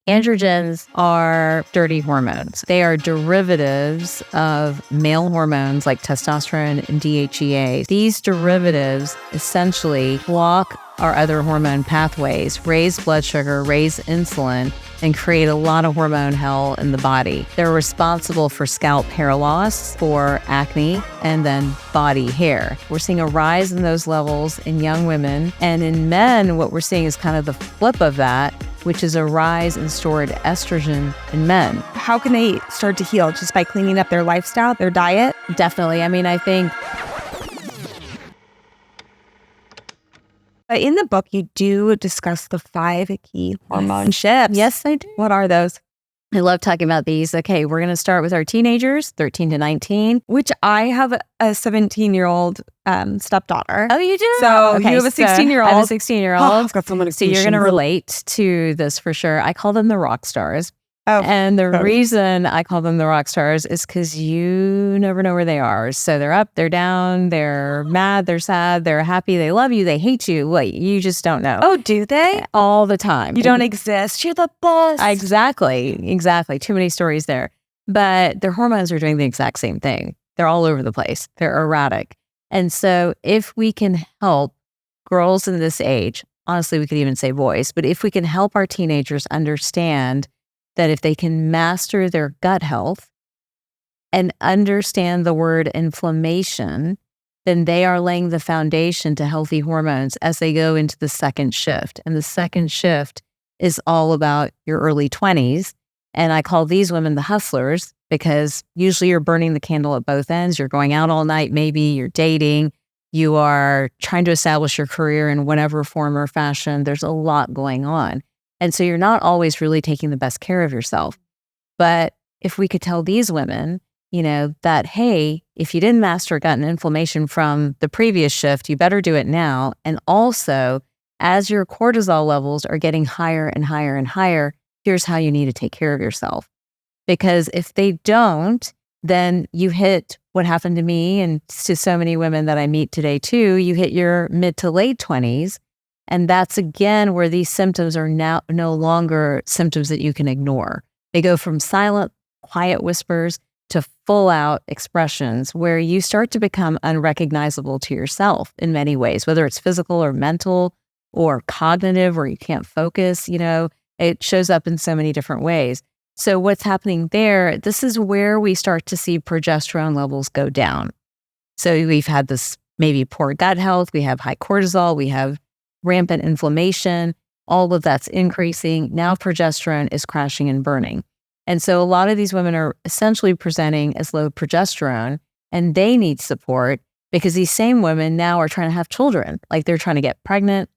Androgens are dirty hormones. They are derivatives of male hormones like testosterone and DHEA. These derivatives essentially block our other hormone pathways, raise blood sugar, raise insulin, and create a lot of hormone hell in the body. They're responsible for scalp hair loss, for acne, and then body hair. We're seeing a rise in those levels in young women. And in men, what we're seeing is kind of the flip of that, which is a rise in stored estrogen in men. How can they start to heal? Just by cleaning up their lifestyle, their diet? Definitely. I mean, I think... But in the book, you do discuss the 5 key hormone shifts. Yes, I do. What are those? I love talking about these. Okay, we're going to start with our teenagers, 13 to 19. Which I have a 17-year-old stepdaughter. Oh, you do? So you have a 16-year-old. I have a 16-year-old. Oh, I've got so many So you're going to relate to this for sure. I call them the rock stars. Oh, and the reason I call them the rock stars is because you never know where they are. So they're up, they're down, they're mad, they're sad, they're happy, they love you, they hate you. Wait, you just don't know. Oh, do they? All the time. You don't exist. You're the best. Exactly. Too many stories there. But their hormones are doing the exact same thing. They're all over the place. They're erratic. And so if we can help girls in this age, honestly, we could even say boys, but if we can help our teenagers understand that if they can master their gut health and understand the word inflammation, then they are laying the foundation to healthy hormones as they go into the second shift. And the second shift is all about your early 20s. And I call these women the hustlers because usually you're burning the candle at both ends. You're going out all night, maybe you're dating, you are trying to establish your career in whatever form or fashion. There's a lot going on. And so you're not always really taking the best care of yourself. But if we could tell these women, that, hey, if you didn't master gut and inflammation from the previous shift, you better do it now. And also, as your cortisol levels are getting higher and higher and higher, here's how you need to take care of yourself. Because if they don't, then you hit what happened to me and to so many women that I meet today too, you hit your mid to late 20s. And that's again where these symptoms are now no longer symptoms that you can ignore. They go from silent, quiet whispers to full out expressions where you start to become unrecognizable to yourself in many ways, whether it's physical or mental or cognitive, where you can't focus, it shows up in so many different ways. So what's happening there, this is where we start to see progesterone levels go down. So we've had this maybe poor gut health, we have high cortisol, we have rampant inflammation, all of that's increasing. Now progesterone is crashing and burning. And so a lot of these women are essentially presenting as low progesterone, and they need support because these same women now are trying to have children. Like they're trying to get pregnant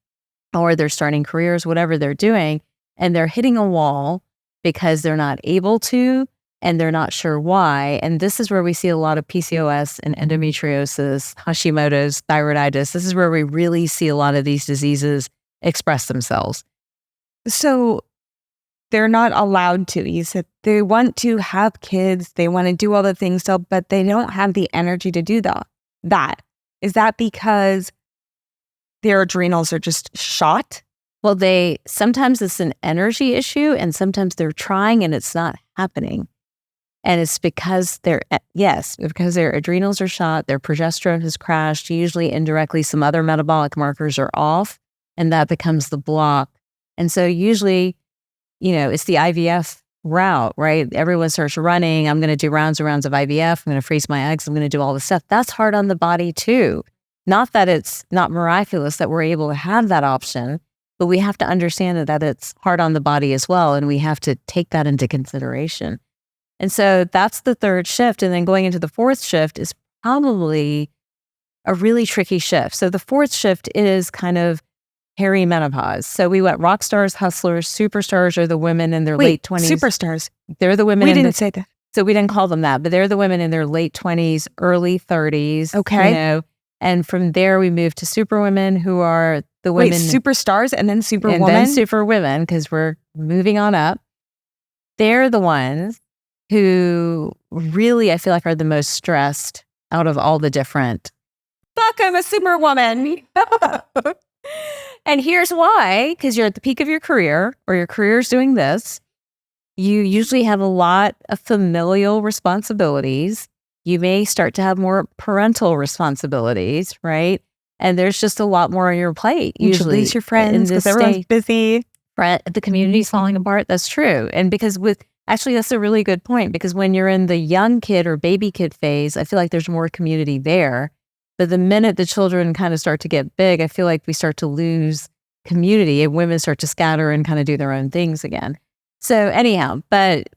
or they're starting careers, whatever they're doing, and they're hitting a wall because they're not able to and they're not sure why. And this is where we see a lot of PCOS and endometriosis, Hashimoto's, thyroiditis. This is where we really see a lot of these diseases express themselves. So they're not allowed to. You said they want to have kids, they want to do all the things, but they don't have the energy to do that. Is that because their adrenals are just shot? Well, sometimes it's an energy issue and sometimes they're trying and it's not happening. And it's because because their adrenals are shot, their progesterone has crashed, usually indirectly some other metabolic markers are off, and that becomes the block. And so usually, it's the IVF route, right? Everyone starts running, I'm going to do rounds and rounds of IVF, I'm going to freeze my eggs, I'm going to do all this stuff. That's hard on the body too. Not that it's not miraculous that we're able to have that option, but we have to understand that it's hard on the body as well, and we have to take that into consideration. And so that's the third shift. And then going into the fourth shift is probably a really tricky shift. So the fourth shift is kind of perimenopause. So we went rock stars, hustlers, superstars are the women in their late 20s. Superstars. They're the women. We didn't say that. So we didn't call them that, but they're the women in their late 20s, early 30s. Okay. And from there we move to superwomen who are the women. Wait, superstars and then superwomen? And then superwomen, because we're moving on up. They're the ones who really, I feel like, are the most stressed out of all the different. Fuck, I'm a superwoman. And here's why, because you're at the peak of your career, or your career's doing this, you usually have a lot of familial responsibilities. You may start to have more parental responsibilities, right? And there's just a lot more on your plate. Usually, lose your friends because everyone's busy. The community's falling apart. That's true. And because actually, that's a really good point, because when you're in the young kid or baby kid phase, I feel like there's more community there. But the minute the children kind of start to get big, I feel like we start to lose community and women start to scatter and kind of do their own things again. So anyhow, but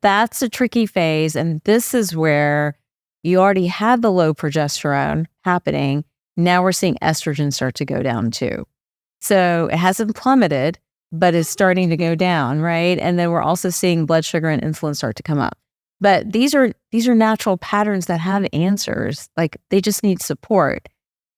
that's a tricky phase. And this is where you already had the low progesterone happening. Now we're seeing estrogen start to go down too. So it hasn't plummeted, but it's starting to go down, right? And then we're also seeing blood sugar and insulin start to come up. But these are natural patterns that have answers. Like, they just need support.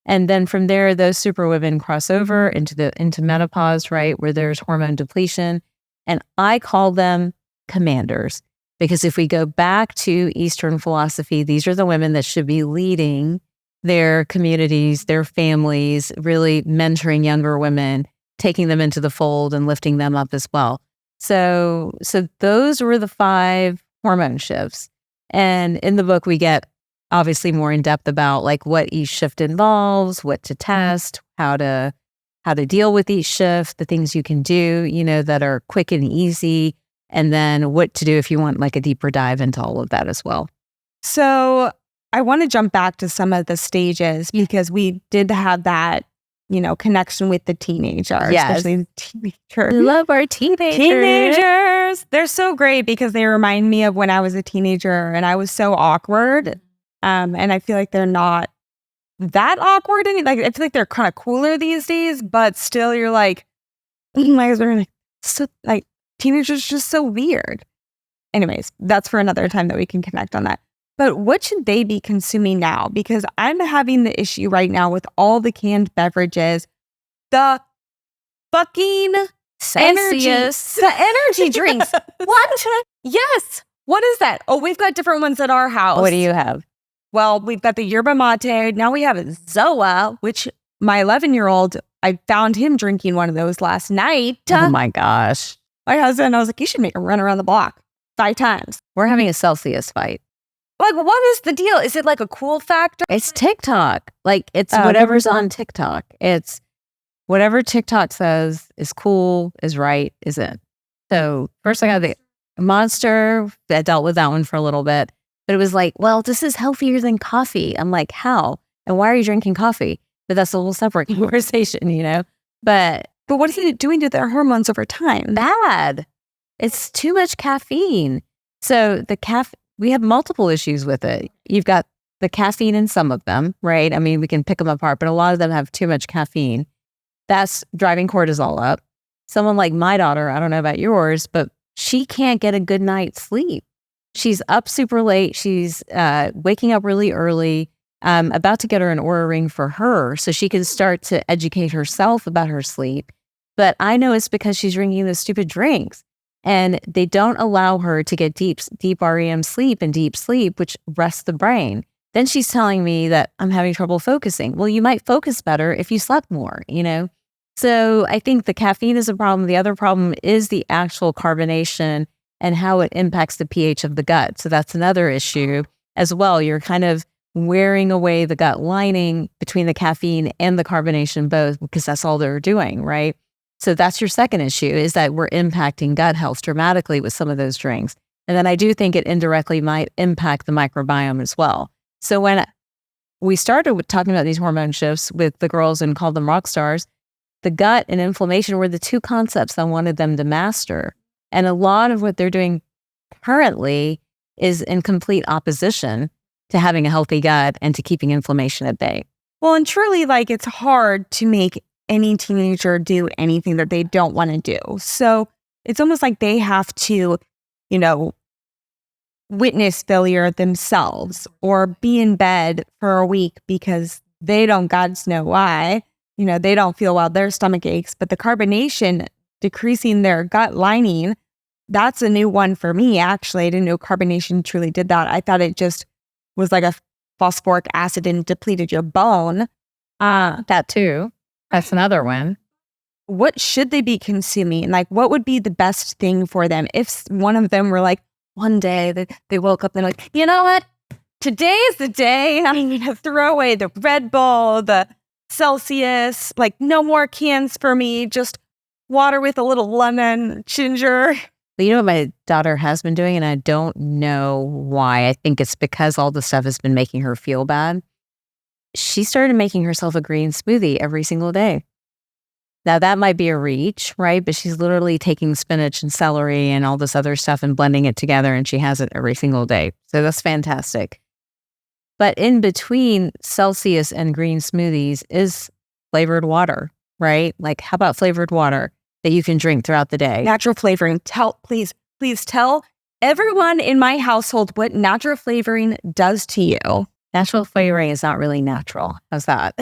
And then from there, those super women cross over into menopause, right? Where there's hormone depletion. And I call them commanders, because if we go back to Eastern philosophy, these are the women that should be leading their communities, their families, really mentoring younger women, taking them into the fold and lifting them up as well. So those were the 5 hormone shifts. And in the book, we get obviously more in depth about like what each shift involves, what to test, how to deal with each shift, the things you can do, that are quick and easy, and then what to do if you want like a deeper dive into all of that as well. So I want to jump back to some of the stages, because we did have that, connection with the teenager, especially the teenager. We love our teenagers. Teenagers. They're so great because they remind me of when I was a teenager and I was so awkward. And I feel like they're not that awkward. I feel like they're kind of cooler these days, but still you're like, teenagers just so weird. Anyways, that's for another time that we can connect on that. But what should they be consuming now? Because I'm having the issue right now with all the canned beverages, the fucking energy drinks. What? Yes. What is that? Oh, we've got different ones at our house. What do you have? Well, we've got the yerba mate. Now we have Zoa, which my 11-year-old, I found him drinking one of those last night. Oh my gosh. My husband, I was like, you should make him run around the block 5 times. We're having a Celsius fight. Like, what is the deal? Is it like a cool factor? It's TikTok. Like, it's whatever's on TikTok. It's whatever TikTok says is cool, is right, is it. So first I got the Monster. I dealt with that one for a little bit. But it was like, well, this is healthier than coffee. I'm like, how? And why are you drinking coffee? But that's a whole separate conversation, But what is it doing to their hormones over time? Bad. It's too much caffeine. So we have multiple issues with it. You've got the caffeine in some of them, right? I mean, we can pick them apart, but a lot of them have too much caffeine. That's driving cortisol up. Someone like my daughter, I don't know about yours, but she can't get a good night's sleep. She's up super late. She's waking up really early. About to get her an Oura ring for her so she can start to educate herself about her sleep. But I know it's because she's drinking those stupid drinks. And they don't allow her to get deep REM sleep and deep sleep, which rests the brain. Then she's telling me that I'm having trouble focusing. Well, you might focus better if you slept more, So I think the caffeine is a problem. The other problem is the actual carbonation and how it impacts the pH of the gut. So that's another issue as well. You're kind of wearing away the gut lining between the caffeine and the carbonation both, because that's all they're doing, right? So that's your second issue, is that we're impacting gut health dramatically with some of those drinks. And then I do think it indirectly might impact the microbiome as well. So when we started with talking about these hormone shifts with the girls and called them rock stars, the gut and inflammation were the 2 concepts I wanted them to master. And a lot of what they're doing currently is in complete opposition to having a healthy gut and to keeping inflammation at bay. Well, and truly, it's hard to make any teenager do anything that they don't want to do. So it's almost like they have to, witness failure themselves or be in bed for a week because they don't gods know why. They don't feel well, their stomach aches, but the carbonation decreasing their gut lining, that's a new one for me, actually. I didn't know carbonation truly did that. I thought it just was like a phosphoric acid and depleted your bone. That too. That's another one. what should they be consuming? Like, what would be the best thing for them? If one of them were like, one day they woke up and they're like, you know what? Today is the day I'm going to throw away the Red Bull, the Celsius, like no more cans for me, just water with a little lemon, ginger. But you know what my daughter has been doing, and I don't know why. I think it's because all the stuff has been making her feel bad. She started making herself a green smoothie every single day. Now, that might be a reach, right? But she's literally taking spinach and celery and all this other stuff and blending it together, and she has it every single day. So that's fantastic. But in between Celsius and green smoothies is flavored water, right? Like, how about flavored water that you can drink throughout the day? Natural flavoring. Please tell everyone in my household what natural flavoring does to you. Natural flavoring is not really natural. How's that?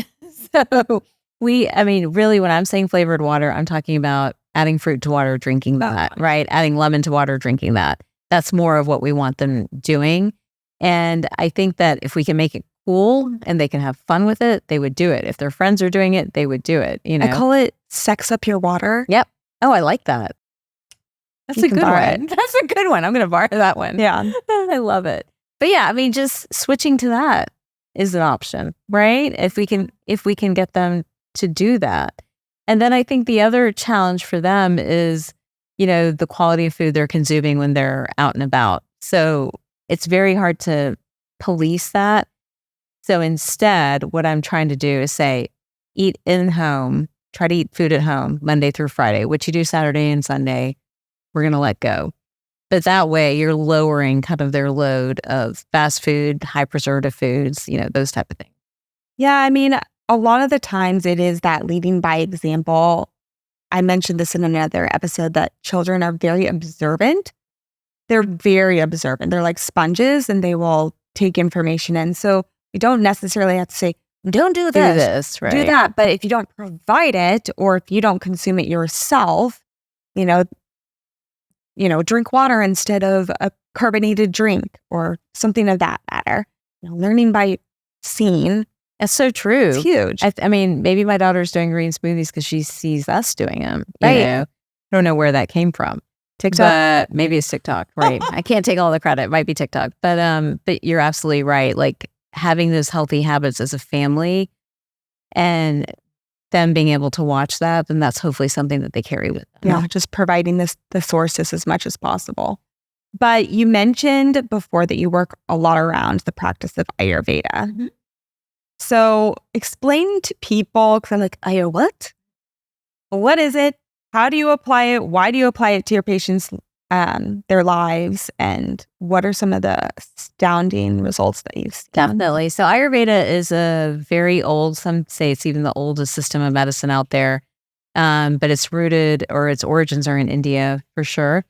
So really, when I'm saying flavored water, I'm talking about adding fruit to water, drinking that, right? Adding lemon to water, drinking that. That's more of what we want them doing. And I think that if we can make it cool and they can have fun with it, they would do it. If their friends are doing it, they would do it. You know, I call it sex up your water. Yep. Oh, I like that. That's a good one. That's a good one. I'm going to borrow that one. Yeah. I love it. But yeah, just switching to that is an option, right? If we can get them to do that. And then I think the other challenge for them is, the quality of food they're consuming when they're out and about. So it's very hard to police that. So instead, what I'm trying to do is say, eat in home, try to eat food at home Monday through Friday. What you do Saturday and Sunday, we're going to let go. But that way you're lowering kind of their load of fast food, high preservative foods, those type of things. Yeah. A lot of the times it is that leading by example. I mentioned this in another episode that children are very observant. They're very observant. They're like sponges and they will take information in. So you don't necessarily have to say, don't do this, right? Do that. But if you don't provide it or if you don't consume it yourself, drink water instead of a carbonated drink or something of that matter. Learning by seeing. It's so true. It's huge. Maybe my daughter's doing green smoothies because she sees us doing them. Right. I don't know where that came from. TikTok. But maybe it's TikTok, right? I can't take all the credit. It might be TikTok. But you're absolutely right. Like having those healthy habits as a family and them being able to watch that, then that's hopefully something that they carry with them. Yeah, just providing the sources as much as possible. But you mentioned before that you work a lot around the practice of Ayurveda. Mm-hmm. So explain to people, because I'm like, what? What is it? How do you apply it? Why do you apply it to your patients, their lives? And what are some of the astounding results that you've seen? Definitely. So Ayurveda is a very old, some say it's even the oldest system of medicine out there. But it's rooted, or its origins are in India for sure.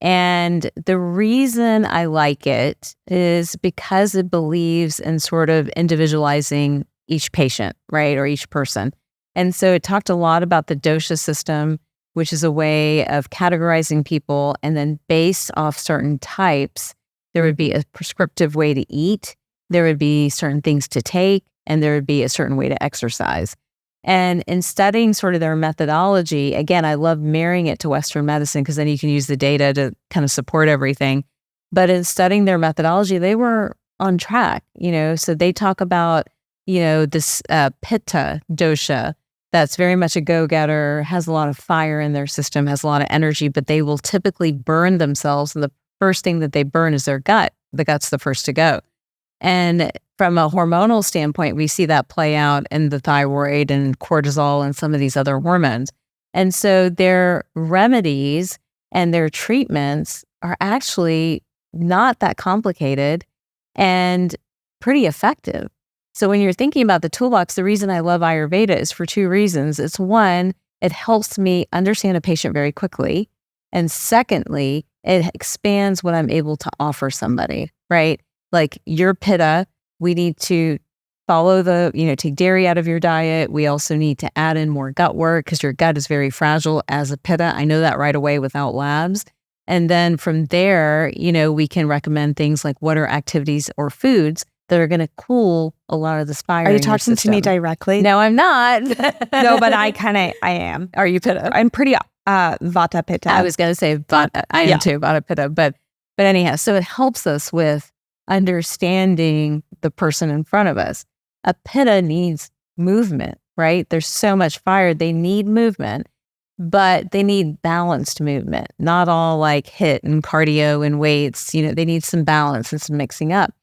And the reason I like it is because it believes in sort of individualizing each patient, right? Or each person. And so it talked a lot about the dosha system, which is a way of categorizing people. And then based off certain types, there would be a prescriptive way to eat. There would be certain things to take, and there would be a certain way to exercise. And in studying sort of their methodology, again, I love marrying it to Western medicine because then you can use the data to kind of support everything. But in studying their methodology, they were on track, so they talk about, this pitta dosha that's very much a go-getter, has a lot of fire in their system, has a lot of energy, but they will typically burn themselves. And the first thing that they burn is their gut. The gut's the first to go. And from a hormonal standpoint, we see that play out in the thyroid and cortisol and some of these other hormones. And so their remedies and their treatments are actually not that complicated and pretty effective. So when you're thinking about the toolbox, the reason I love Ayurveda is for two reasons. It's one, it helps me understand a patient very quickly. And secondly, it expands what I'm able to offer somebody, right? Like your pitta, we need to follow take dairy out of your diet. We also need to add in more gut work because your gut is very fragile as a pitta. I know that right away without labs. And then from there, we can recommend things like what are activities or foods that are going to cool a lot of this fire. Are you in your talking to me system. directly? No, I'm not. No, but I am. Are you Pitta? I'm pretty Vata Pitta. I was going to say Vata. I am too, Vata Pitta. But anyhow, so it helps us with understanding the person in front of us. A Pitta needs movement, right? There's so much fire. They need movement, but they need balanced movement, not all like HIIT and cardio and weights. You know, they need some balance and some mixing up.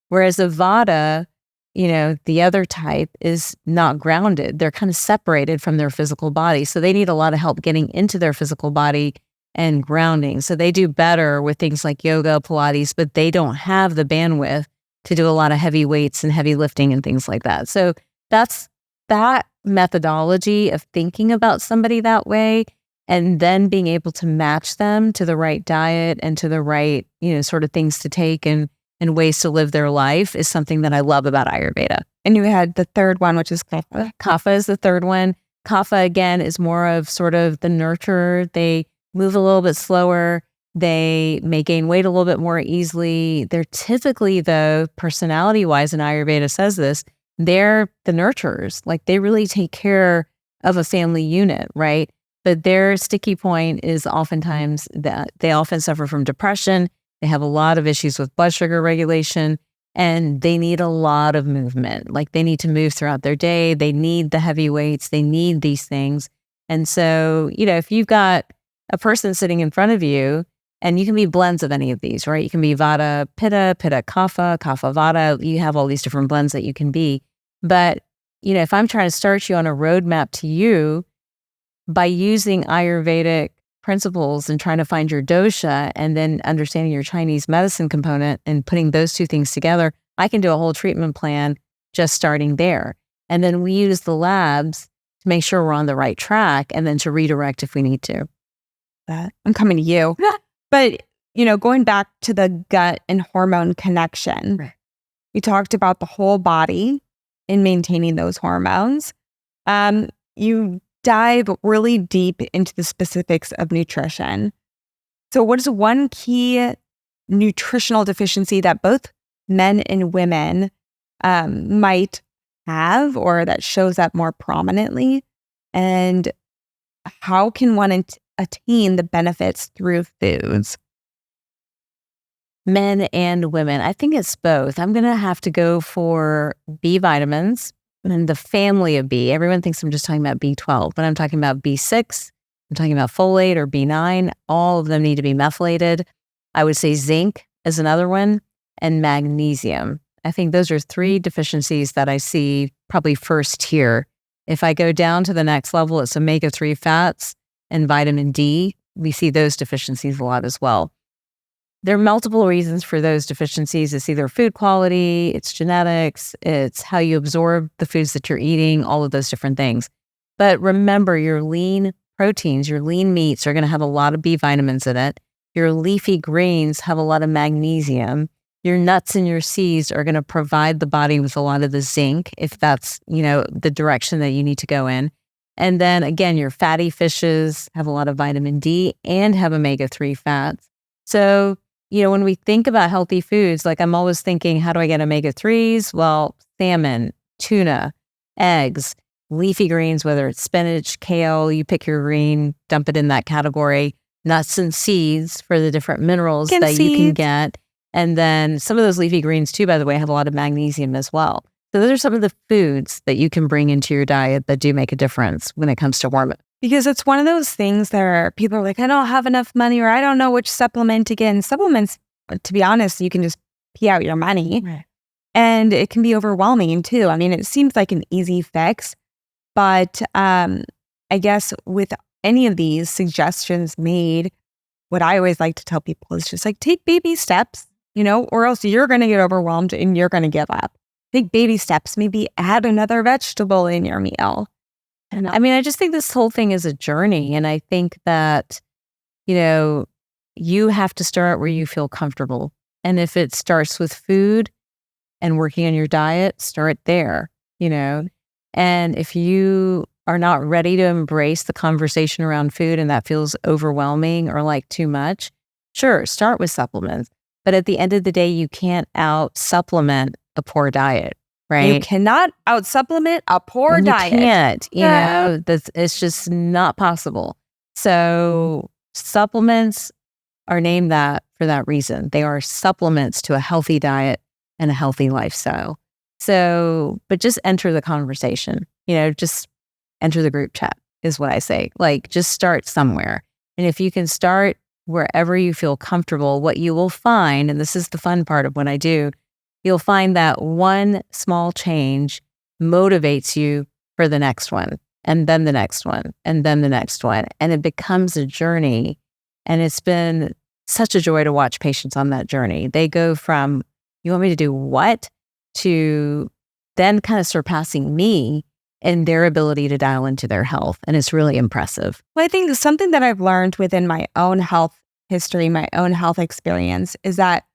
Whereas a Vata, you know, the other type is not grounded. They're kind of separated from their physical body. So they need a lot of help getting into their physical body and grounding. So they do better with things like yoga, Pilates, but they don't have the bandwidth to do a lot of heavy weights and heavy lifting and things like that. So that's that methodology of thinking about somebody that way, and then being able to match them to the right diet and to the right, you know, sort of things to take and ways to live their life is something that I love about Ayurveda. And you had the third one, which is Kapha. Kapha is the third one. Kapha, again, is more of sort of the nurturer. They move a little bit slower. They may gain weight a little bit more easily. They're typically, though, personality-wise, and Ayurveda says this, they're the nurturers. Like, they really take care of a family unit, right? But their sticky point is oftentimes that they often suffer from depression. They have a lot of issues with blood sugar regulation, and they need a lot of movement. Like, they need to move throughout their day. They need the heavy weights. They need these things. And so, you know, if you've got a person sitting in front of you, and you can be blends of any of these, right? You can be Vata Pitta, Pitta Kapha, Kapha Vata. You have all these different blends that you can be. But, you know, if I'm trying to start you on a roadmap to you by using Ayurvedic principles and trying to find your dosha and then understanding your Chinese medicine component and putting those two things together, I can do a whole treatment plan just starting there. And then we use the labs to make sure we're on the right track and then to redirect if we need to. I'm coming to you. But, you know, going back to the gut and hormone connection, right. We talked about the whole body in maintaining those hormones. You dive really deep into the specifics of nutrition. So what is one key nutritional deficiency that both men and women might have, or that shows up more prominently? And how can one attain the benefits through foods? Men and women. I think it's both. I'm going to have to go for B vitamins and the family of B. Everyone thinks I'm just talking about B12, but I'm talking about B6. I'm talking about folate or B9. All of them need to be methylated. I would say zinc is another one, and magnesium. I think those are three deficiencies that I see probably first here. If I go down to the next level, it's omega-3 fats and vitamin D. We see those deficiencies a lot as well. There are multiple reasons for those deficiencies. It's either food quality, it's genetics, it's how you absorb the foods that you're eating, all of those different things. But remember, your lean proteins, your lean meats are going to have a lot of B vitamins in it. Your leafy greens have a lot of magnesium. Your nuts and your seeds are going to provide the body with a lot of the zinc, if that's, you know, the direction that you need to go in. And then again, your fatty fishes have a lot of vitamin D and have omega-3 fats. So, you know, when we think about healthy foods, like I'm always thinking, how do I get omega-3s? Well, salmon, tuna, eggs, leafy greens, whether it's spinach, kale, you pick your green, dump it in that category. Nuts and seeds for the different minerals you can get. And then some of those leafy greens too, by the way, have a lot of magnesium as well. So those are some of the foods that you can bring into your diet that do make a difference when it comes to hormone. Because it's one of those things that people are like, I don't have enough money, or I don't know which supplement to get. And supplements, to be honest, you can just pee out your money. Right. And it can be overwhelming too. I mean, it seems like an easy fix, but I guess with any of these suggestions made, what I always like to tell people is just like, take baby steps, you know, or else you're going to get overwhelmed and you're going to give up. Take baby steps, maybe add another vegetable in your meal. And I mean, I just think this whole thing is a journey. And I think that, you know, you have to start where you feel comfortable. And if it starts with food and working on your diet, start there, you know. And if you are not ready to embrace the conversation around food and that feels overwhelming or like too much, sure, start with supplements. But at the end of the day, you can't out supplement a poor diet, You right? cannot out supplement a poor You diet. can't, it's just not possible. So supplements are named that for that reason. They are supplements to a healthy diet and a healthy lifestyle. So, but just enter the conversation, just enter the group chat is what I say. Like, just start somewhere. And if you can start wherever you feel comfortable, what you will find, and this is the fun part of what I do, you'll find that one small change motivates you for the next one, and then the next one, and then the next one. And it becomes a journey. And it's been such a joy to watch patients on that journey. They go from, you want me to do what? To then kind of surpassing me in their ability to dial into their health. And it's really impressive. Well, I think something that I've learned within my own health history, my own health experience is that,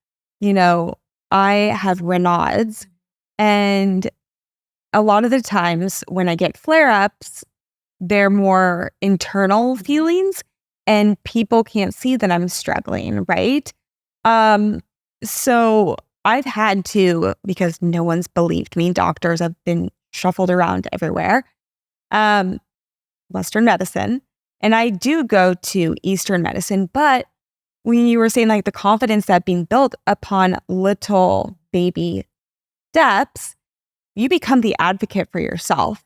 I have Raynaud's, and a lot of the times when I get flare-ups, they're more internal feelings and people can't see that I'm struggling, right? So I've had to, because no one's believed me, doctors have been shuffled around everywhere, Western medicine. And I do go to Eastern medicine, but when you were saying like the confidence that being built upon little baby steps, you become the advocate for yourself.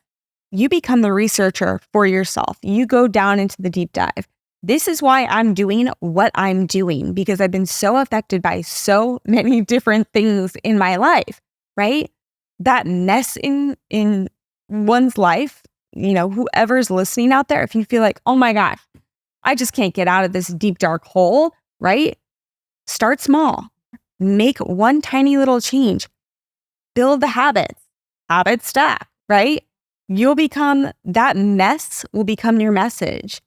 You become the researcher for yourself. You go down into the deep dive. This is why I'm doing what I'm doing, because I've been so affected by so many different things in my life, right? That mess in one's life, whoever's listening out there, if you feel like, oh my gosh, I just can't get out of this deep, dark hole, right? Start small. Make one tiny little change. Build the habits stack, right? You'll become, that mess will become your message.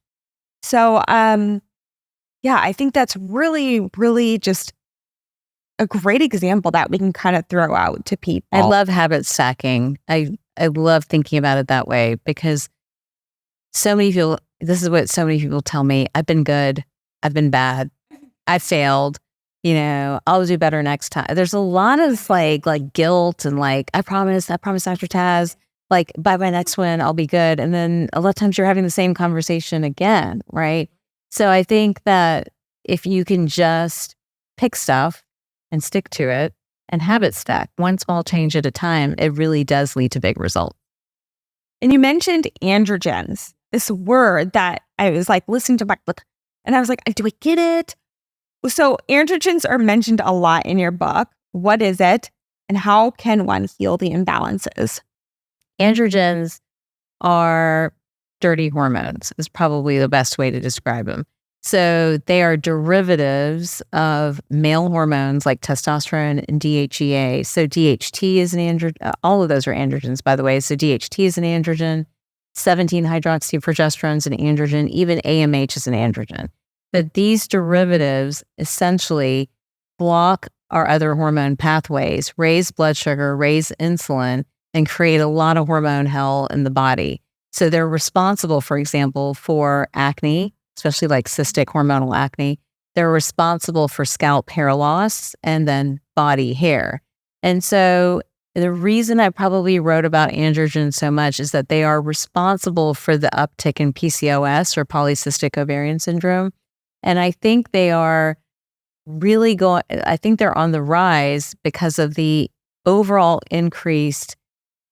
So, I think that's really, really just a great example that we can kind of throw out to people. I love habit stacking. I love thinking about it that way, because this is what so many people tell me. I've been good. I've been bad. I failed. I'll do better next time. There's a lot of like guilt and like, I promise Dr. Taz, like by my next one, I'll be good. And then a lot of times you're having the same conversation again, right? So I think that if you can just pick stuff and stick to it and habit stack one small change at a time, it really does lead to big results. And you mentioned androgens, this word that I was like listening to and I was like, do I get it? So androgens are mentioned a lot in your book. What is it? And how can one heal the imbalances? Androgens are dirty hormones, is probably the best way to describe them. So they are derivatives of male hormones like testosterone and DHEA. So DHT is an androgen. All of those are androgens, by the way. So DHT is an androgen. 17-hydroxyprogesterone is an androgen. Even AMH is an androgen. But these derivatives essentially block our other hormone pathways, raise blood sugar, raise insulin, and create a lot of hormone hell in the body. So they're responsible, for example, for acne, especially like cystic hormonal acne. They're responsible for scalp hair loss and then body hair. And so the reason I probably wrote about androgens so much is that they are responsible for the uptick in PCOS, or polycystic ovarian syndrome. And I think they are really I think they're on the rise because of the overall increased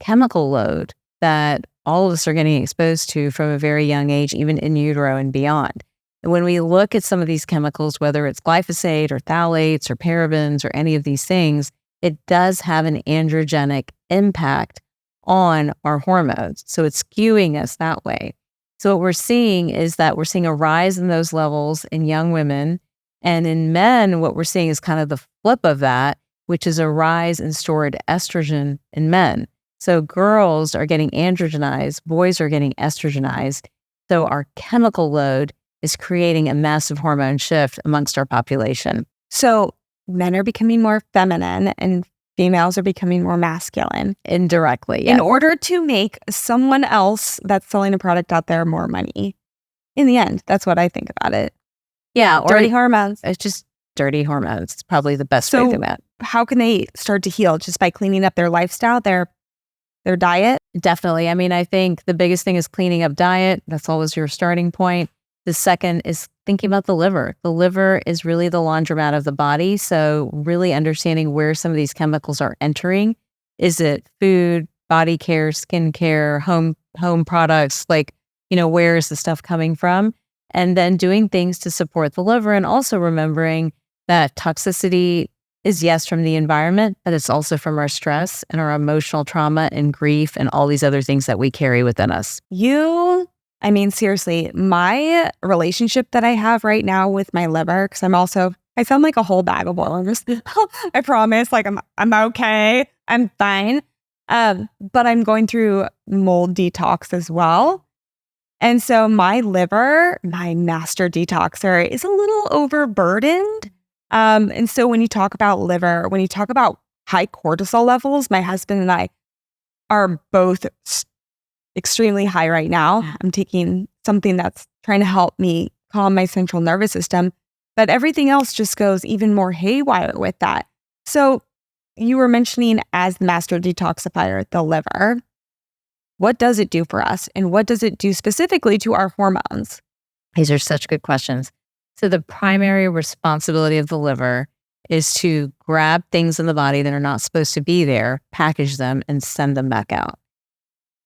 chemical load that all of us are getting exposed to from a very young age, even in utero and beyond. And when we look at some of these chemicals, whether it's glyphosate or phthalates or parabens or any of these things, it does have an androgenic impact on our hormones. So it's skewing us that way. So what we're seeing is that we're seeing a rise in those levels in young women. And in men, what we're seeing is kind of the flip of that, which is a rise in stored estrogen in men. So girls are getting androgenized, boys are getting estrogenized. So our chemical load is creating a massive hormone shift amongst our population. So men are becoming more feminine and females are becoming more masculine. Indirectly, yes. In order to make someone else that's selling a product out there more money. In the end, that's what I think about it. Yeah. Dirty hormones. It's just dirty hormones. It's probably the best way to do that. how can they start to heal? Just by cleaning up their lifestyle, their diet? Definitely. I mean, I think the biggest thing is cleaning up diet. That's always your starting point. The second is thinking about the liver. The liver is really the laundromat of the body. So really understanding where some of these chemicals are entering. Is it food, body care, skin care, home products? Like, where is the stuff coming from? And then doing things to support the liver, and also remembering that toxicity is, yes, from the environment, but it's also from our stress and our emotional trauma and grief and all these other things that we carry within us. I mean, seriously, my relationship that I have right now with my liver, because I sound like a whole bag of worms. I promise, like I'm okay. I'm fine. But I'm going through mold detox as well. And so my liver, my master detoxer, is a little overburdened. And so when you talk about liver, when you talk about high cortisol levels, my husband and I are both extremely high right now. I'm taking something that's trying to help me calm my central nervous system, but everything else just goes even more haywire with that. So you were mentioning, as the master detoxifier, the liver. What does it do for us? And what does it do specifically to our hormones? These are such good questions. So the primary responsibility of the liver is to grab things in the body that are not supposed to be there, package them, and send them back out.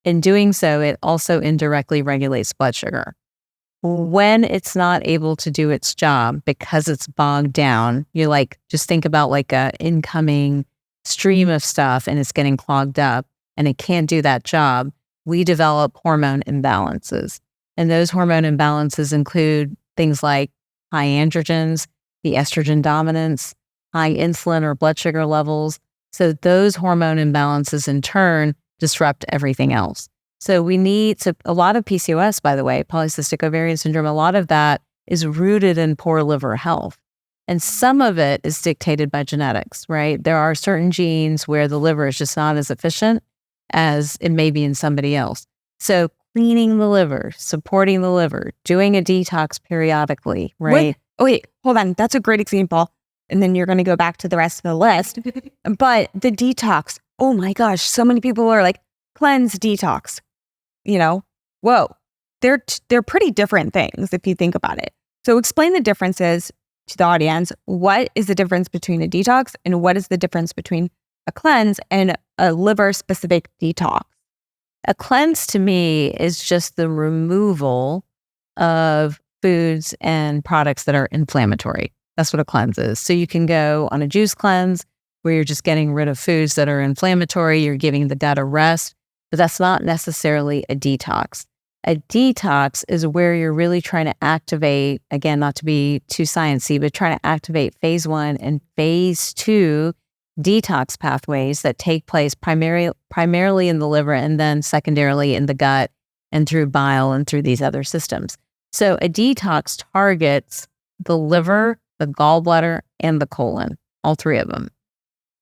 In doing so, it also indirectly regulates blood sugar. When it's not able to do its job because it's bogged down, just think about like a incoming stream of stuff and it's getting clogged up and it can't do that job, we develop hormone imbalances. And those hormone imbalances include things like high androgens, the estrogen dominance, high insulin or blood sugar levels. So those hormone imbalances in turn disrupt everything else. So a lot of PCOS, by the way, polycystic ovarian syndrome, a lot of that is rooted in poor liver health. And some of it is dictated by genetics, right? There are certain genes where the liver is just not as efficient as it may be in somebody else. So cleaning the liver, supporting the liver, doing a detox periodically, right? Wait, hold on. That's a great example. And then you're going to go back to the rest of the list. But the detox, oh my gosh, so many people are like, cleanse, detox. Whoa, they're pretty different things if you think about it. So explain the differences to the audience. What is the difference between a detox, and what is the difference between a cleanse and a liver-specific detox? A cleanse to me is just the removal of foods and products that are inflammatory. That's what a cleanse is. So you can go on a juice cleanse where you're just getting rid of foods that are inflammatory, you're giving the gut a rest, but that's not necessarily a detox. A detox is where you're really trying to activate, again, not to be too sciencey, but trying to activate phase 1 and phase 2 detox pathways that take place primarily in the liver and then secondarily in the gut and through bile and through these other systems. So a detox targets the liver, the gallbladder, and the colon, all three of them.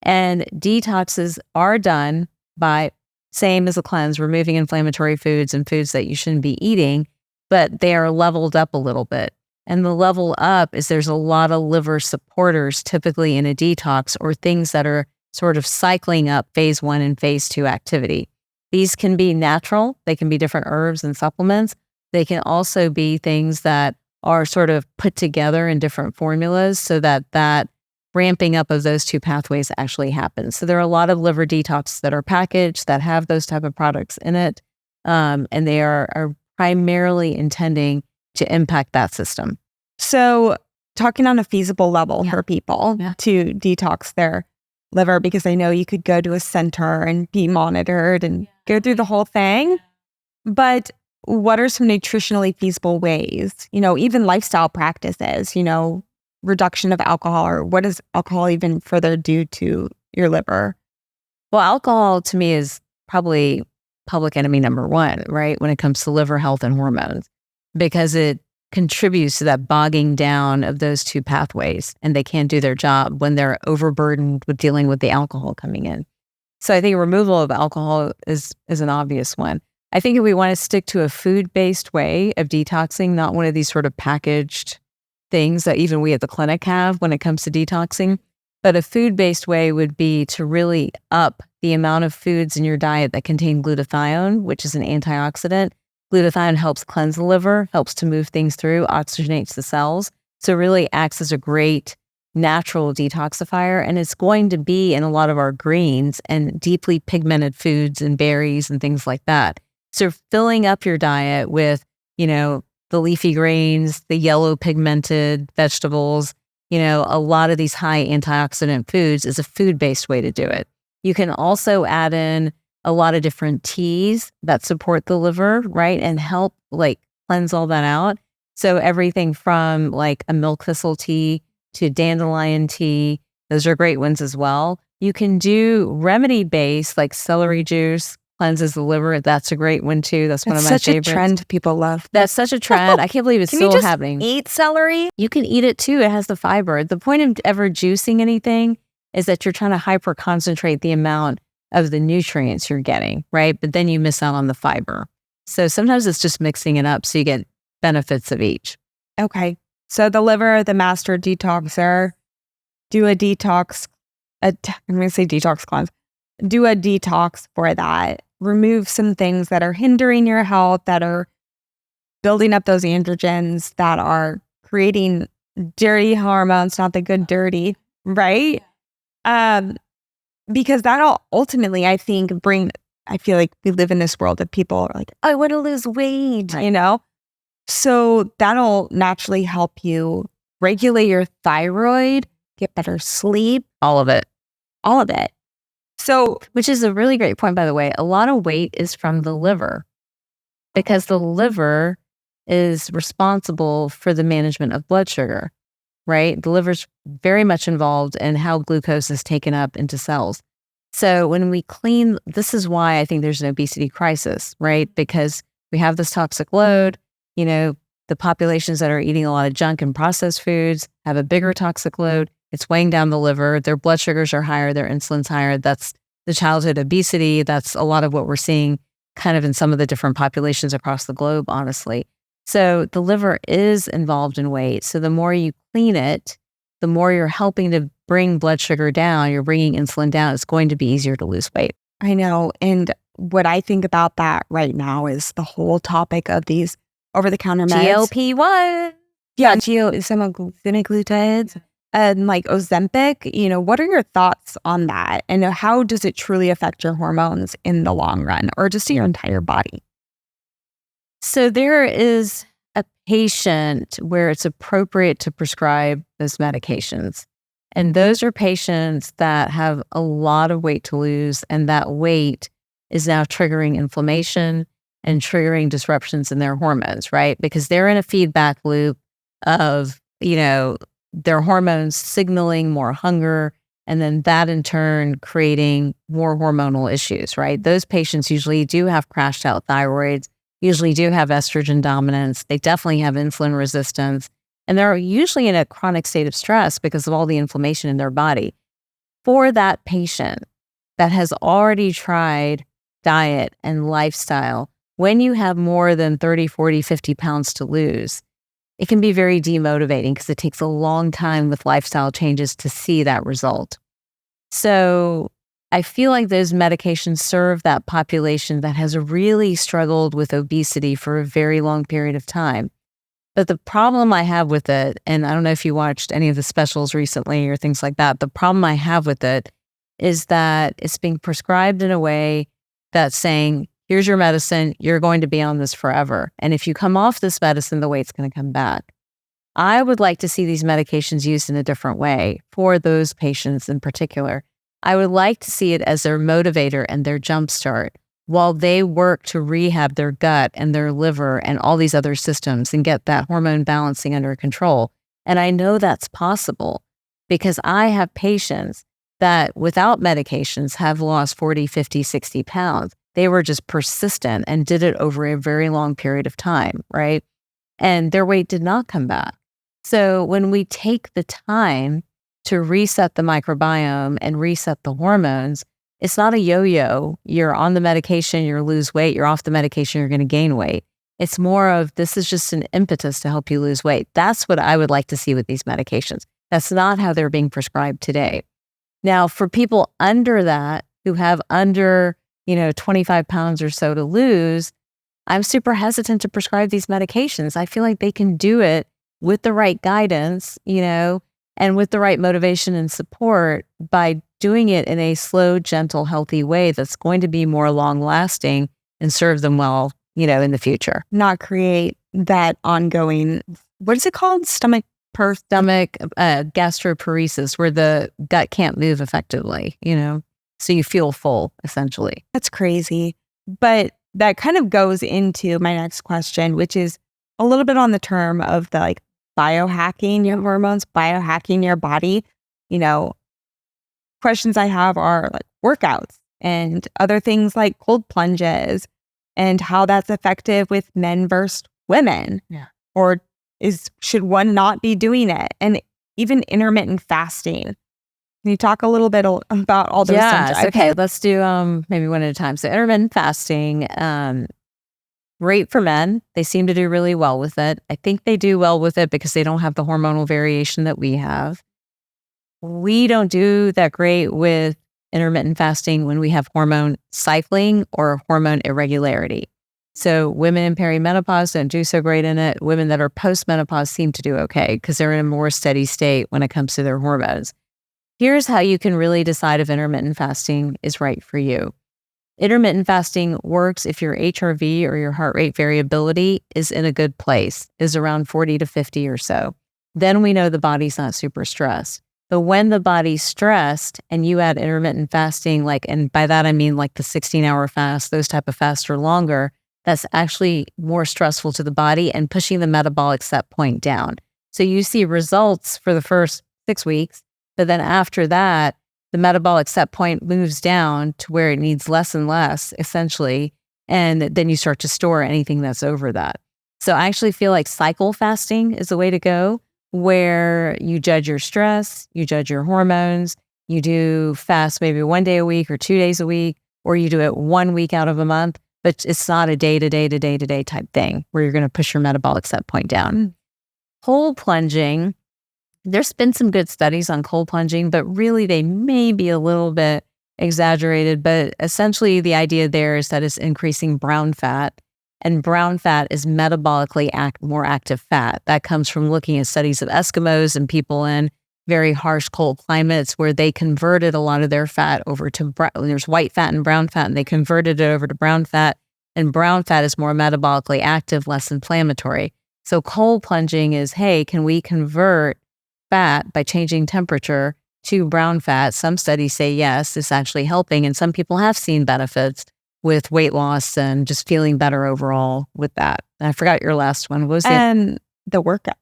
And detoxes are done by, same as a cleanse, removing inflammatory foods and foods that you shouldn't be eating, but they are leveled up a little bit. And the level up is there's a lot of liver supporters typically in a detox, or things that are sort of cycling up phase 1 and phase 2 activity. These can be natural. They can be different herbs and supplements. They can also be things that are sort of put together in different formulas so that ramping up of those two pathways actually happens. So there are a lot of liver detox that are packaged that have those type of products in it. And they are primarily intending to impact that system. So talking on a feasible level for people to detox their liver, because I know you could go to a center and be monitored and go through the whole thing. But what are some nutritionally feasible ways, even lifestyle practices, reduction of alcohol, or what does alcohol even further do to your liver? Well, alcohol to me is probably public enemy number 1, right? When it comes to liver health and hormones, because it contributes to that bogging down of those two pathways, and they can't do their job when they're overburdened with dealing with the alcohol coming in. So I think removal of alcohol is an obvious one. I think if we want to stick to a food-based way of detoxing, not one of these sort of packaged things that even we at the clinic have when it comes to detoxing, But a food-based way would be to really up the amount of foods in your diet that contain glutathione, which is an antioxidant. Glutathione helps cleanse the liver, helps to move things through, oxygenates the cells. So it really acts as a great natural detoxifier. And it's going to be in a lot of our greens and deeply pigmented foods and berries and things like that. So filling up your diet with, the leafy greens, the yellow pigmented vegetables, a lot of these high antioxidant foods is a food-based way to do it. You can also add in a lot of different teas that support the liver, right? And help cleanse all that out. So everything from a milk thistle tea to dandelion tea, those are great ones as well. You can do remedy-based like celery juice, cleanses the liver. That's a great one too. That's one of my favorites. Such a trend people love. That's such a trend. I can't believe it's still happening. Eat celery? You can eat it too. It has the fiber. The point of ever juicing anything is that you're trying to hyper concentrate the amount of the nutrients you're getting, right? But then you miss out on the fiber. So sometimes it's just mixing it up so you get benefits of each. Okay. So the liver, the master detoxer, do a detox, I'm going to say detox cleanse. Do a detox for that. Remove some things that are hindering your health, that are building up those androgens, that are creating dirty hormones, not the good dirty, right? Because that'll ultimately, I think, I feel like we live in this world that people are like, I want to lose weight, So that'll naturally help you regulate your thyroid, get better sleep. All of it. So, which is a really great point, by the way. A lot of weight is from the liver because the liver is responsible for the management of blood sugar, right? The liver's very much involved in how glucose is taken up into cells. So when we clean, this is why I think there's an obesity crisis, right? Because we have this toxic load, the populations that are eating a lot of junk and processed foods have a bigger toxic load. It's weighing down the liver. Their blood sugars are higher. Their insulin's higher. That's the childhood obesity. That's a lot of what we're seeing kind of in some of the different populations across the globe, honestly. So the liver is involved in weight. So the more you clean it, the more you're helping to bring blood sugar down, you're bringing insulin down, it's going to be easier to lose weight. I know. And what I think about that right now is the whole topic of these over-the-counter meds. GLP-1. Yeah, semaglutides. And Ozempic, what are your thoughts on that? And how does it truly affect your hormones in the long run or just your entire body? So there is a patient where it's appropriate to prescribe those medications. And those are patients that have a lot of weight to lose. And that weight is now triggering inflammation and triggering disruptions in their hormones, right? Because they're in a feedback loop of, their hormones signaling more hunger, and then that in turn creating more hormonal issues, right? Those patients usually do have crashed out thyroids, usually do have estrogen dominance. They definitely have insulin resistance, and they're usually in a chronic state of stress because of all the inflammation in their body. For that patient that has already tried diet and lifestyle, when you have more than 30, 40, 50 pounds to lose, it can be very demotivating because it takes a long time with lifestyle changes to see that result. So I feel like those medications serve that population that has really struggled with obesity for a very long period of time. But the problem I have with it, and I don't know if you watched any of the specials recently or things like that, the problem I have with it is that it's being prescribed in a way that's saying, here's your medicine, you're going to be on this forever. And if you come off this medicine, the weight's going to come back. I would like to see these medications used in a different way for those patients in particular. I would like to see it as their motivator and their jumpstart while they work to rehab their gut and their liver and all these other systems and get that hormone balancing under control. And I know that's possible because I have patients that without medications have lost 40, 50, 60 pounds. They were just persistent and did it over a very long period of time, right? And their weight did not come back. So when we take the time to reset the microbiome and reset the hormones, it's not a yo-yo. You're on the medication, you lose weight. You're off the medication, you're going to gain weight. It's more of this is just an impetus to help you lose weight. That's what I would like to see with these medications. That's not how they're being prescribed today. Now, for people under that who have under, 25 pounds or so to lose, I'm super hesitant to prescribe these medications. I feel like they can do it with the right guidance, and with the right motivation and support by doing it in a slow, gentle, healthy way that's going to be more long lasting and serve them well, in the future. Not create that ongoing, what is it called? Stomach gastroparesis, where the gut can't move effectively, so you feel full essentially. That's crazy. But that kind of goes into my next question, which is a little bit on the term of the biohacking your hormones, biohacking your body. Questions I have are workouts and other things like cold plunges and how that's effective with men versus women. Yeah. Or should one not be doing it? And even intermittent fasting. Can you talk a little bit about all those things? Okay. Let's do maybe one at a time. So intermittent fasting, great for men. They seem to do really well with it. I think they do well with it because they don't have the hormonal variation that we have. We don't do that great with intermittent fasting when we have hormone cycling or hormone irregularity. So women in perimenopause don't do so great in it. Women that are postmenopause seem to do okay because they're in a more steady state when it comes to their hormones. Here's how you can really decide if intermittent fasting is right for you. Intermittent fasting works if your HRV or your heart rate variability is in a good place, is around 40 to 50 or so. Then we know the body's not super stressed. But when the body's stressed and you add intermittent fasting, and by that I mean the 16-hour fast, those type of fasts or longer, that's actually more stressful to the body and pushing the metabolic set point down. So you see results for the first 6 weeks, but then after that, the metabolic set point moves down to where it needs less and less, essentially, and then you start to store anything that's over that. So I actually feel like cycle fasting is the way to go, where you judge your stress, you judge your hormones, you do fast maybe 1 day a week or 2 days a week, or you do it 1 week out of a month, but it's not a day-to-day type thing where you're going to push your metabolic set point down. Cold plunging, there's been some good studies on cold plunging, but really they may be a little bit exaggerated. But essentially the idea there is that it's increasing brown fat, and brown fat is metabolically more active fat. That comes from looking at studies of Eskimos and people in very harsh cold climates where they converted a lot of their fat over to there's white fat and brown fat, and they converted it over to brown fat, and brown fat is more metabolically active, less inflammatory. So cold plunging is, hey, can we convert fat by changing temperature to brown fat? Some studies say yes, it's actually helping, and some people have seen benefits with weight loss and just feeling better overall with that. And I forgot your last one. What was it? And the workouts.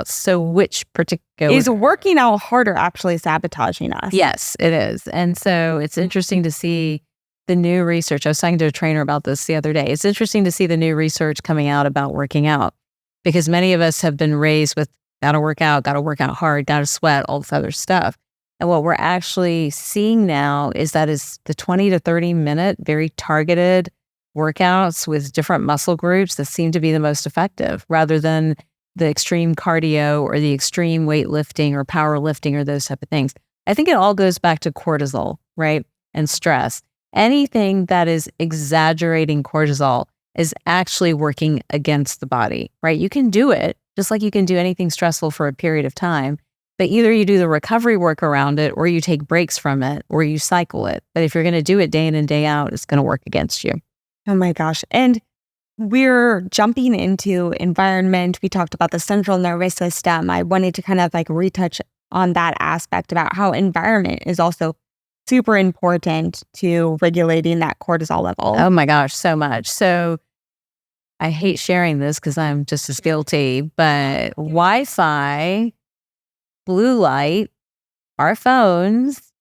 So which particular... Is working out harder actually sabotaging us? Yes, it is. And so it's interesting to see the new research. I was talking to a trainer about this the other day. It's interesting to see the new research coming out about working out, because many of us have been raised with gotta work out hard, gotta sweat, all this other stuff. And what we're actually seeing now is that is the 20 to 30 minute, very targeted workouts with different muscle groups that seem to be the most effective, rather than the extreme cardio or the extreme weightlifting or powerlifting or those type of things. I think it all goes back to cortisol, right? And stress. Anything that is exaggerating cortisol is actually working against the body, right? You can do it just like you can do anything stressful for a period of time, but either you do the recovery work around it, or you take breaks from it, or you cycle it. But if you're going to do it day in and day out, it's going to work against you. Oh my gosh. And we're jumping into environment. We talked about the central nervous system. I wanted to kind of retouch on that aspect about how environment is also super important to regulating that cortisol level. Oh my gosh, so much. So I hate sharing this because I'm just as guilty, but Wi-Fi, blue light, our phones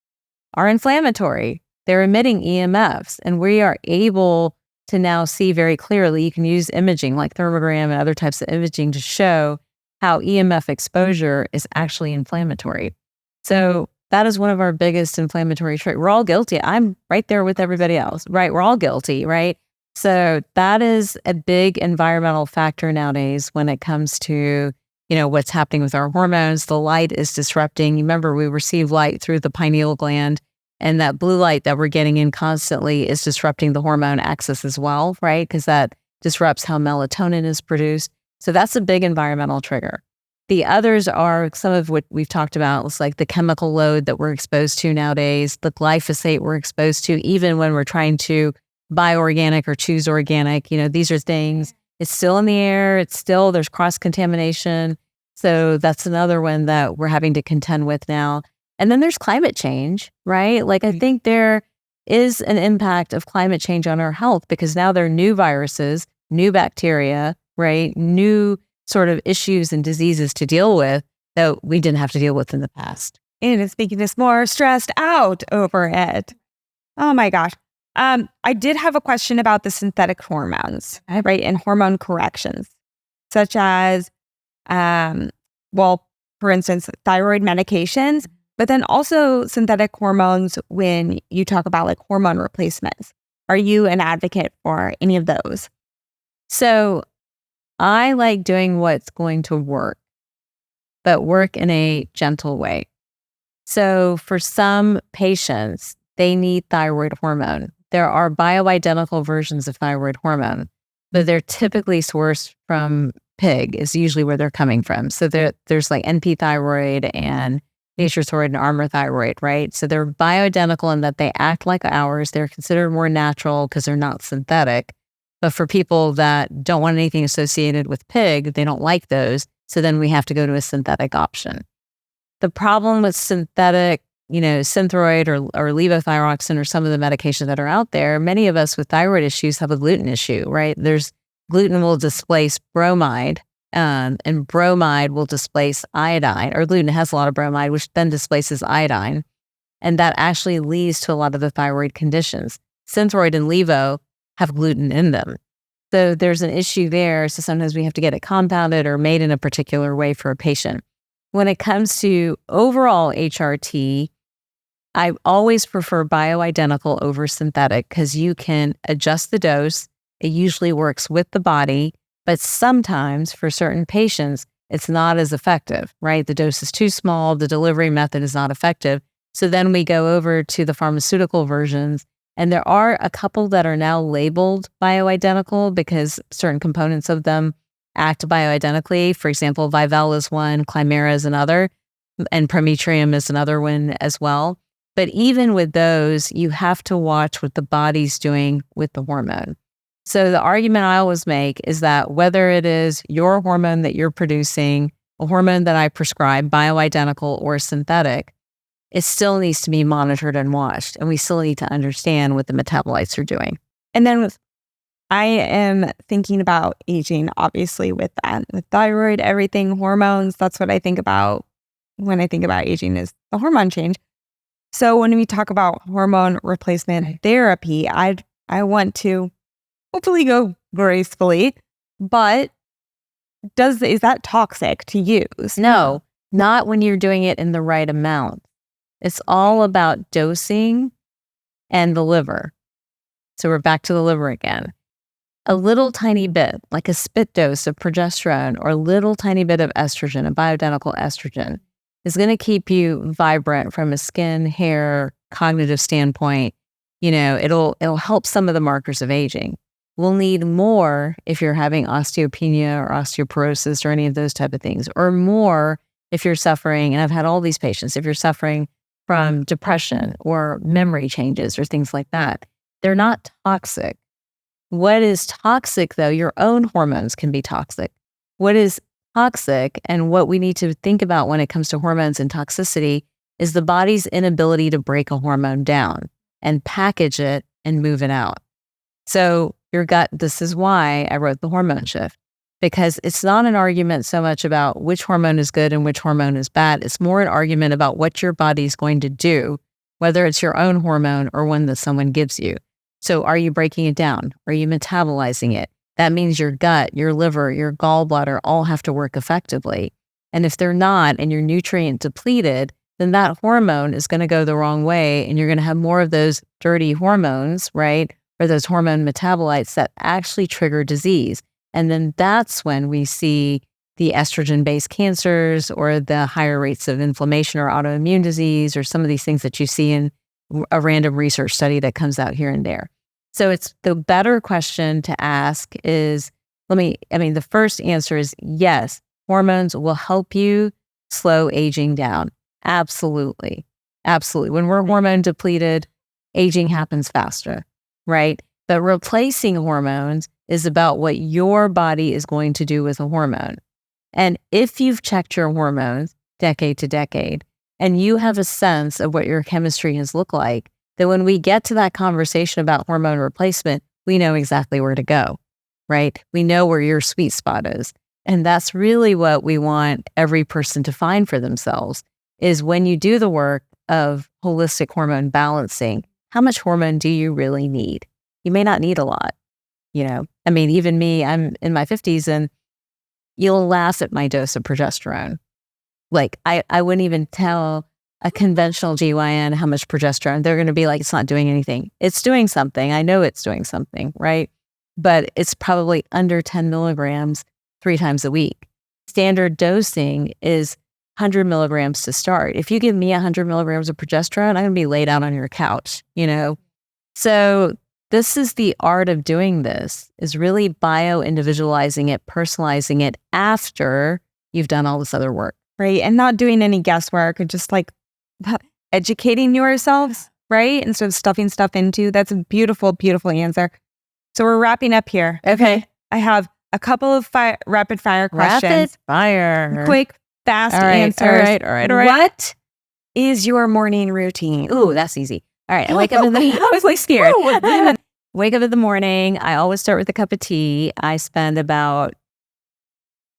are inflammatory. They're emitting EMFs, and we are able to now see very clearly. You can use imaging like thermogram and other types of imaging to show how EMF exposure is actually inflammatory. So that is one of our biggest inflammatory traits. We're all guilty. I'm right there with everybody else, right? We're all guilty, right? So that is a big environmental factor nowadays when it comes to what's happening with our hormones. The light is disrupting. Remember, we receive light through the pineal gland, and that blue light that we're getting in constantly is disrupting the hormone axis as well, right? Because that disrupts how melatonin is produced. So that's a big environmental trigger. The others are some of what we've talked about. It's like the chemical load that we're exposed to nowadays, the glyphosate we're exposed to, even when we're trying to buy organic or choose organic. These are things, it's still in the air. There's cross-contamination. So that's another one that we're having to contend with now. And then there's climate change, right? Like, I think there is an impact of climate change on our health because now there are new viruses, new bacteria, right? New sort of issues and diseases to deal with that we didn't have to deal with in the past. And it's making us more stressed out over it. Oh my gosh. I did have a question about the synthetic hormones, right? And hormone corrections, such as, for instance, thyroid medications, but then also synthetic hormones when you talk about like hormone replacements. Are you an advocate for any of those? So I like doing what's going to work, but work in a gentle way. So for some patients, they need thyroid hormone. There are bioidentical versions of thyroid hormone, but they're typically sourced from pig is usually where they're coming from. So there's like NP thyroid and Nature's thyroid and Armor thyroid, right? So they're bioidentical in that they act like ours. They're considered more natural because they're not synthetic. But for people that don't want anything associated with pig, they don't like those. So then we have to go to a synthetic option. The problem with synthetic, Synthroid or levothyroxine or some of the medications that are out there, many of us with thyroid issues have a gluten issue, right? Gluten will displace bromide, and bromide will displace iodine, or gluten has a lot of bromide, which then displaces iodine. And that actually leads to a lot of the thyroid conditions. Synthroid and levo have gluten in them. So there's an issue there. So sometimes we have to get it compounded or made in a particular way for a patient. When it comes to overall HRT, I always prefer bioidentical over synthetic because you can adjust the dose. It usually works with the body, but sometimes for certain patients, it's not as effective, right? The dose is too small. The delivery method is not effective. So then we go over to the pharmaceutical versions. And there are a couple that are now labeled bioidentical because certain components of them act bioidentically. For example, Vivel is one, Climera is another, and Prometrium is another one as well. But even with those, you have to watch what the body's doing with the hormone. So the argument I always make is that whether it is your hormone that you're producing, a hormone that I prescribe, bioidentical or synthetic, it still needs to be monitored and watched. And we still need to understand what the metabolites are doing. And then I am thinking about aging, obviously, with that, with thyroid, everything, hormones. That's what I think about when I think about aging is the hormone change. So when we talk about hormone replacement therapy, I want to hopefully go gracefully, but is that toxic to use? No, not when you're doing it in the right amount. It's all about dosing and the liver. So we're back to the liver again. A little tiny bit, like a spit dose of progesterone or a little tiny bit of estrogen, a bioidentical estrogen, is going to keep you vibrant from a skin, hair, cognitive standpoint. It'll help some of the markers of aging. We'll need more if you're having osteopenia or osteoporosis or any of those type of things, or more if you're suffering, and I've had all these patients, if you're suffering from depression or memory changes or things like that. They're not toxic. What is toxic, though, your own hormones can be toxic. What is toxic and what we need to think about when it comes to hormones and toxicity is the body's inability to break a hormone down and package it and move it out. So your gut, this is why I wrote The Hormone Shift, because it's not an argument so much about which hormone is good and which hormone is bad. It's more an argument about what your body's going to do, whether it's your own hormone or one that someone gives you. So are you breaking it down? Are you metabolizing it? That means your gut, your liver, your gallbladder all have to work effectively. And if they're not and you're nutrient depleted, then that hormone is going to go the wrong way and you're going to have more of those dirty hormones, right? Or those hormone metabolites that actually trigger disease. And then that's when we see the estrogen-based cancers or the higher rates of inflammation or autoimmune disease or some of these things that you see in a random research study that comes out here and there. So it's the better question to ask is, the first answer is yes, hormones will help you slow aging down. Absolutely. Absolutely. When we're hormone depleted, aging happens faster, right? But replacing hormones is about what your body is going to do with a hormone. And if you've checked your hormones decade to decade, and you have a sense of what your chemistry has looked like, then when we get to that conversation about hormone replacement, we know exactly where to go, right? We know where your sweet spot is. And that's really what we want every person to find for themselves, is when you do the work of holistic hormone balancing, how much hormone do you really need? You may not need a lot, even me, I'm in my 50s and you'll laugh at my dose of progesterone. Like I wouldn't even tell a conventional GYN how much progesterone. They're going to be like, it's not doing anything. It's doing something. I know it's doing something, right? But it's probably under 10 milligrams 3 times a week. Standard dosing is 100 milligrams to start. If you give me 100 milligrams of progesterone, I'm going to be laid out on your couch, So this is the art of doing this, is really bio-individualizing it, personalizing it after you've done all this other work. Right. And not doing any guesswork, or just like educating yourselves, right? Instead of stuffing stuff into. That's a beautiful, beautiful answer. So we're wrapping up here. Okay. I have a couple of rapid fire questions. Rapid fire. Quick, fast answers. All right. What is your morning routine? Ooh, that's easy. All right. I wake up I was like scared. Wake up in the morning. I always start with a cup of tea. I spend about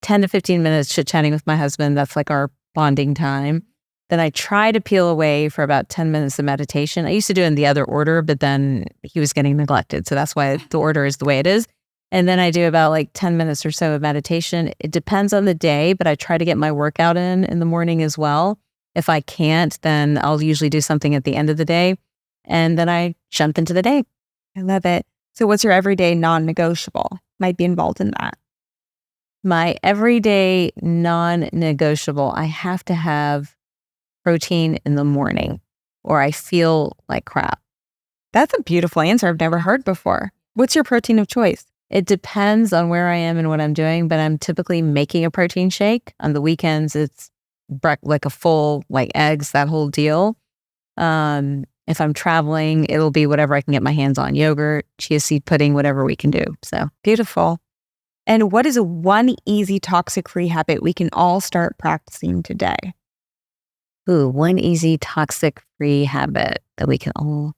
10 to 15 minutes chit-chatting with my husband. That's like our bonding time. Then I try to peel away for about 10 minutes of meditation. I used to do it in the other order, but then he was getting neglected. So that's why the order is the way it is. And then I do about like 10 minutes or so of meditation. It depends on the day, but I try to get my workout in the morning as well. If I can't, then I'll usually do something at the end of the day. And then I jump into the day. I love it. So what's your everyday non-negotiable? Might be involved in that. My everyday non-negotiable, I have to have protein in the morning or I feel like crap. That's a beautiful answer I've never heard before. What's your protein of choice? It depends on where I am and what I'm doing, but I'm typically making a protein shake. On the weekends, it's like a full, like eggs, that whole deal. If I'm traveling, it'll be whatever I can get my hands on, yogurt, chia seed pudding, whatever we can do. So beautiful. And what is one easy toxic-free habit we can all start practicing today? Ooh, one easy toxic-free habit that we can all...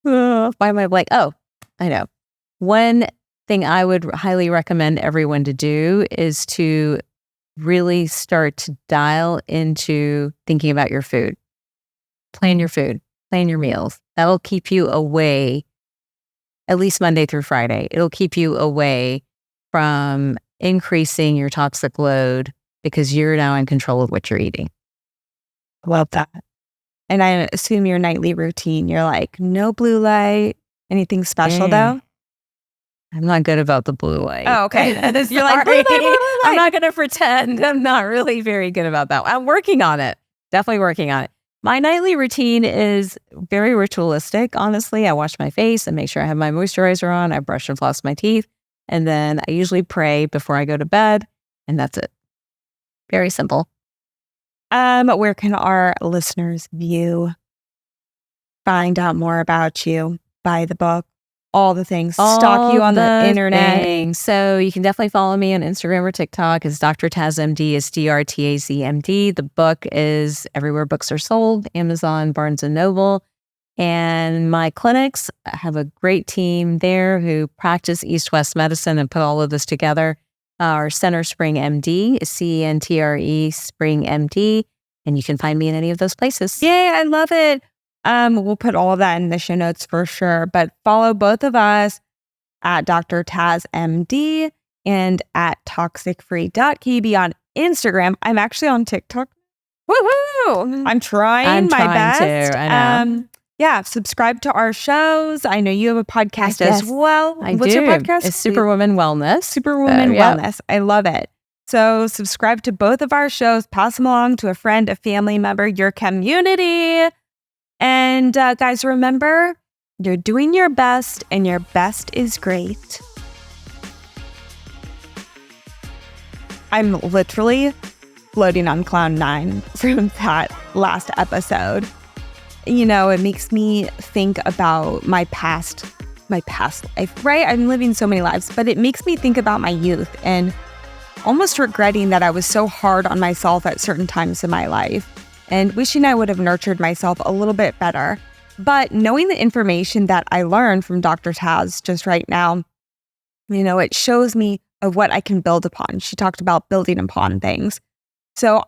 why am I blank? Oh, I know. One thing I would highly recommend everyone to do is to really start to dial into thinking about your food. Plan your food, plan your meals. That'll keep you away, at least Monday through Friday. It'll keep you away from increasing your toxic load because you're now in control of what you're eating. Love that. And I assume your nightly routine, you're like, no blue light, anything special though? I'm not good about the blue light. Oh, okay. You're like, blue light. I'm not going to pretend. I'm not really very good about that. I'm working on it. Definitely working on it. My nightly routine is very ritualistic, honestly. I wash my face and make sure I have my moisturizer on. I brush and floss my teeth. And then I usually pray before I go to bed. And that's it. Very simple. Where can our listeners view, find out more about you, buy the book, all the things, stalk you on the internet? Things. So you can definitely follow me on Instagram or TikTok. It's Dr. Taz MD. It's DRTAZMD. The book is everywhere books are sold, Amazon, Barnes & Noble. And my clinics, I have a great team there who practice East-West medicine and put all of this together. Our Center Spring MD is CENTRE Spring MD. And you can find me in any of those places. Yay, I love it. We'll put all of that in the show notes for sure. But follow both of us at Dr. Taz MD and at toxicfree.kb on Instagram. I'm actually on TikTok. Woohoo! I'm trying my best. I know. subscribe to our shows. I know you have a podcast as well. What's your podcast? It's Superwoman Wellness. Superwoman Wellness. I love it. So subscribe to both of our shows. Pass them along to a friend, a family member, your community. And guys, remember, you're doing your best and your best is great. I'm literally floating on cloud 9 from that last episode. You know, it makes me think about my past life, right? I'm living so many lives, but it makes me think about my youth and almost regretting that I was so hard on myself at certain times in my life and wishing I would have nurtured myself a little bit better. But knowing the information that I learned from Dr. Taz just right now, you know, it shows me of what I can build upon. She talked about building upon things. So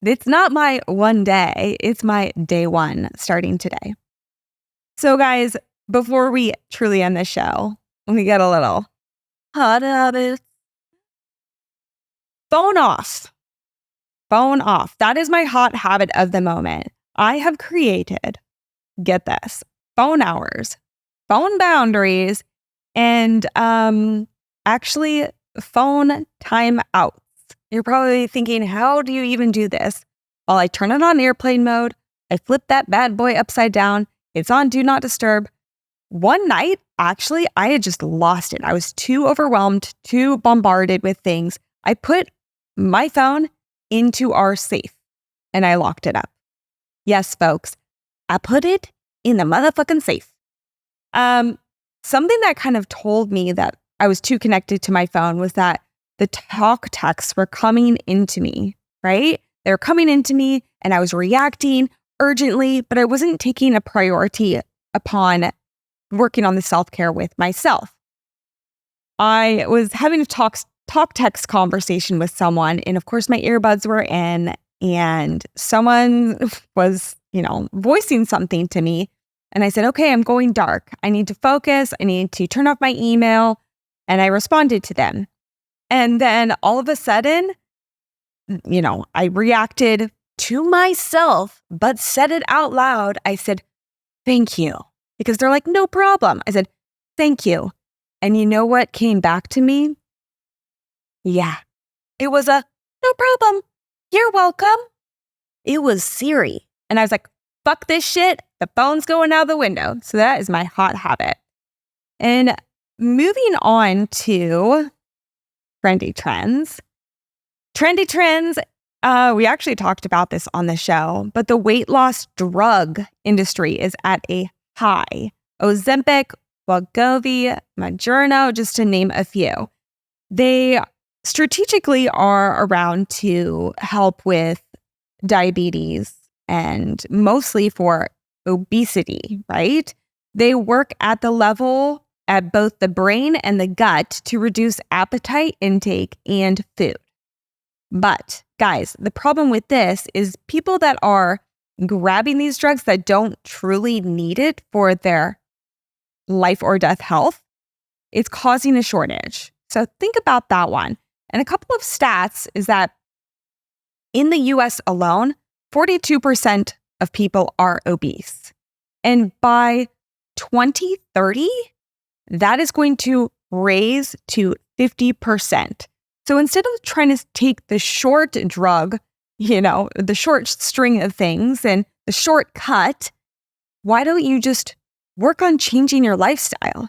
it's not my one day, it's my day one starting today. So guys, before we truly end the show, let me get a little hot habits. Phone off. Phone off. That is my hot habit of the moment. I have created, get this, phone hours, phone boundaries, and actually phone time outs. You're probably thinking, how do you even do this? Well, I turn it on airplane mode. I flip that bad boy upside down. It's on Do Not Disturb. One night, actually, I had just lost it. I was too overwhelmed, too bombarded with things. I put my phone into our safe and I locked it up. Yes, folks, I put it in the motherfucking safe. Something that kind of told me that I was too connected to my phone was that the talk texts were coming into me, right? They were coming into me and I was reacting urgently, but I wasn't taking a priority upon working on the self-care with myself. I was having a talk text conversation with someone, and of course my earbuds were in, and someone was, voicing something to me. And I said, okay, I'm going dark. I need to focus. I need to turn off my email. And I responded to them. And then all of a sudden, I reacted to myself, but said it out loud. I said, thank you. Because they're like, no problem. I said, thank you. And you know what came back to me? Yeah, it was a no problem. You're welcome. It was Siri. And I was like, fuck this shit. The phone's going out the window. So that is my hot habit. And moving on to trendy trends. Trendy trends, we actually talked about this on the show, but the weight loss drug industry is at a high. Ozempic, Wegovy, Mounjaro, just to name a few. They strategically are around to help with diabetes and mostly for obesity, right? They work at the level at both the brain and the gut to reduce appetite intake and food. But guys, the problem with this is people that are grabbing these drugs that don't truly need it for their life or death health, it's causing a shortage. So think about that one. And a couple of stats is that in the US alone, 42% of people are obese. And by 2030, that is going to raise to 50%. So instead of trying to take the short drug, the short string of things and the shortcut, why don't you just work on changing your lifestyle?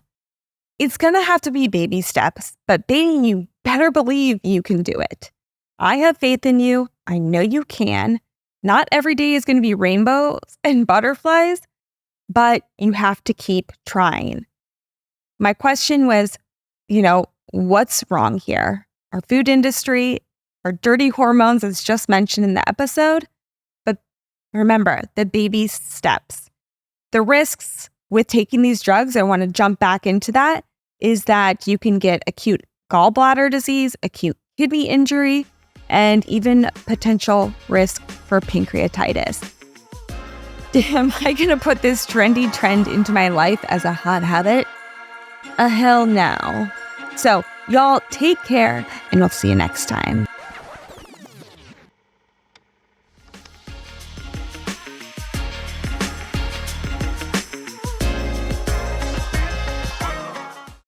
It's going to have to be baby steps, but baby, you better believe you can do it. I have faith in you. I know you can. Not every day is going to be rainbows and butterflies, but you have to keep trying. My question was, what's wrong here? Our food industry, our dirty hormones, as just mentioned in the episode. But remember, the baby steps. The risks with taking these drugs, I want to jump back into that, is that you can get acute gallbladder disease, acute kidney injury, and even potential risk for pancreatitis. Am I going to put this trendy trend into my life as a hot habit? A hell no. So, y'all take care, and we'll see you next time.